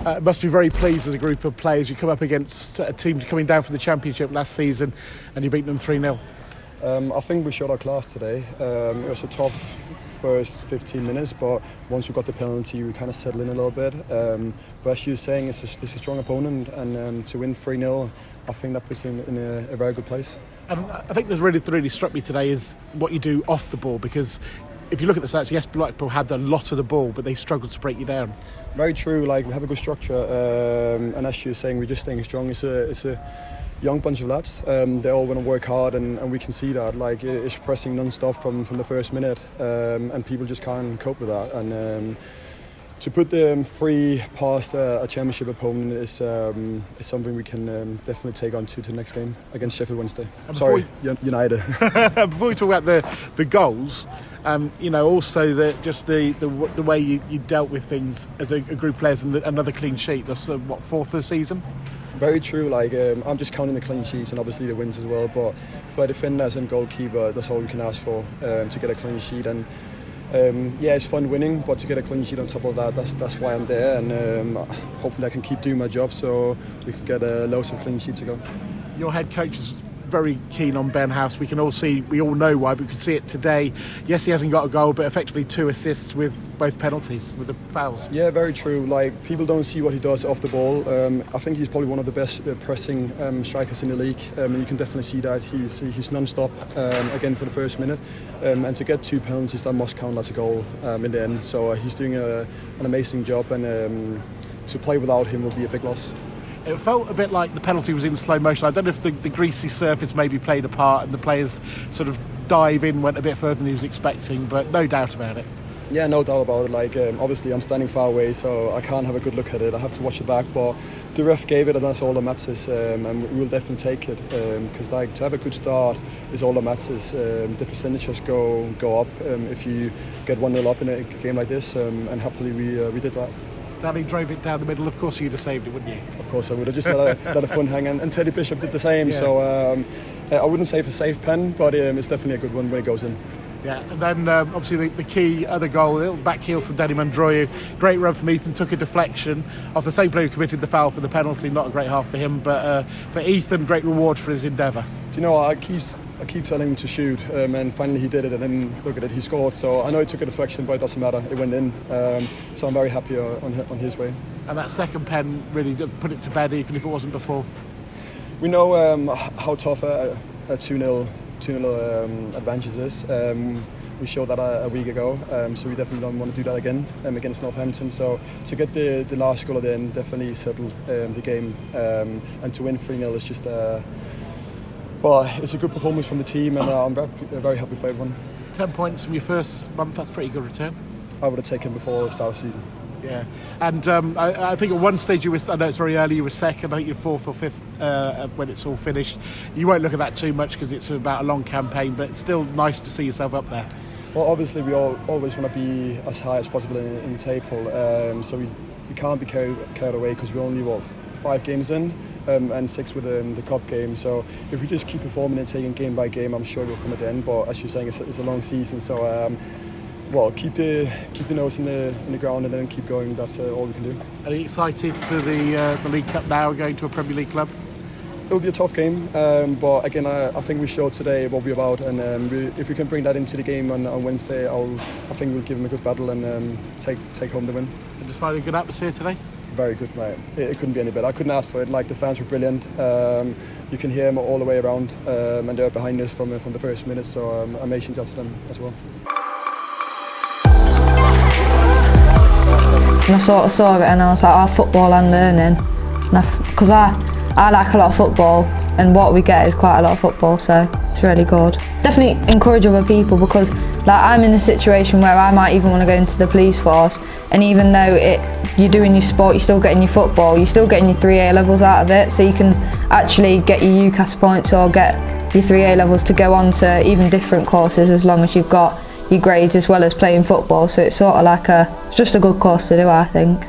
It must be very pleased as a group of players. You come up against a team coming down from the Championship last season and you beat them 3-0. I think we showed our class today. It was a tough first 15 minutes, but once we got the penalty we kind of settled in a little bit. But as you were saying, it's a strong opponent, and to win 3-0, I think that puts him in a very good place. And I think that really struck me today is what you do off the ball, because if you look at the stats, yes, Blackpool had a lot of the ball, but they struggled to break you down. Very true. Like, we have a good structure, and as you were saying, we're just staying strong. It's a young bunch of lads. They all want to work hard, and we can see that. Like, it's pressing non-stop from the first minute, and people just can't cope with that. And to put them free past a Championship opponent is something we can definitely take on to the next game against Sheffield Wednesday. United. Before we talk about the goals, also the way you dealt with things as a group of players, and another clean sheet. That's fourth of the season. Very true. Like, I'm just counting the clean sheets and obviously the wins as well. But for defenders and goalkeeper, that's all we can ask for, to get a clean sheet. And it's fun winning, but to get a clean sheet on top of that, that's why I'm there. And hopefully I can keep doing my job so we can get loads of clean sheets to go. Your head coach is very keen on Ben House. We all know why, but we can see it today. Yes, he hasn't got a goal, but effectively 2 assists with both penalties, with the fouls. Yeah, very true. Like, people don't see what he does off the ball. I think he's probably one of the best pressing strikers in the league, and you can definitely see that he's non-stop again for the first minute, and to get 2 penalties, that must count as a goal in the end. So he's doing an amazing job, and to play without him would be a big loss. It felt a bit like the penalty was in slow motion. I don't know if the greasy surface maybe played a part and the players sort of dive in went a bit further than he was expecting, but no doubt about it. Yeah, no doubt about it. Like, obviously I'm standing far away, so I can't have a good look at it. I have to watch it back, but the ref gave it, and that's all that matters, and we'll definitely take it, because to have a good start is all that matters. The percentages go up if you get 1-0 up in a game like this, and happily we did that. Danny drove it down the middle. Of course you'd have saved it, wouldn't you? Of course I would have. Just let a fun hang, and Teddy Bishop did the same. Yeah. So I wouldn't say it's a safe pen, but it's definitely a good one when it goes in. Yeah, and then obviously the key other goal, a little back heel from Danny Mandroyu. Great run from Ethan, took a deflection off the same player who committed the foul for the penalty. Not a great half for him, but for Ethan, great reward for his endeavour. Do you know what? I keep telling him to shoot, and finally he did it, and then look at it, he scored. So I know he took a deflection, but it doesn't matter, it went in. So I'm very happy on his way. And that second pen really did put it to bed, even if it wasn't before. We know how tough a 2-0 advantage is. We showed that a week ago, so we definitely don't want to do that again against Northampton. So to get the last goal at the end definitely settled the game, and to win 3-0 is just it's a good performance from the team, and I'm very happy for everyone. 10 points from your first month, that's a pretty good return. I would have taken before the start of the season. Yeah, and I think at one stage I know it's very early, you were second, I think you're 4th or 5th when it's all finished. You won't look at that too much because it's about a long campaign, but it's still nice to see yourself up there. Well, obviously we always want to be as high as possible in the table, so we can't be carried away, because we're only 5 games in, and 6 with the cup game. So if we just keep performing and taking game by game, I'm sure we'll come at the end. But as you're saying, it's a long season, so keep the nose in the ground and then keep going. That's all we can do. Are you excited for the League Cup now, going to a Premier League club? It will be a tough game, but again, I think we showed today what we're about, and if we can bring that into the game on Wednesday, I think we'll give them a good battle and take home the win. And just find a good atmosphere today? Very good, mate. It couldn't be any better. I couldn't ask for it. Like, the fans were brilliant. You can hear them all the way around, and they're behind us from the first minute. So amazing job to them as well. And I sort of saw it, and I was like, football and learning, because I like a lot of football, and what we get is quite a lot of football, so it's really good. Definitely encourage other people, because I'm in a situation where I might even want to go into the police force, and even though you're doing your sport, you're still getting your football, you're still getting your 3A levels out of it, so you can actually get your UCAS points or get your 3A levels to go on to even different courses, as long as you've got your grades as well as playing football. So it's sort of like it's just a good course to do, I think.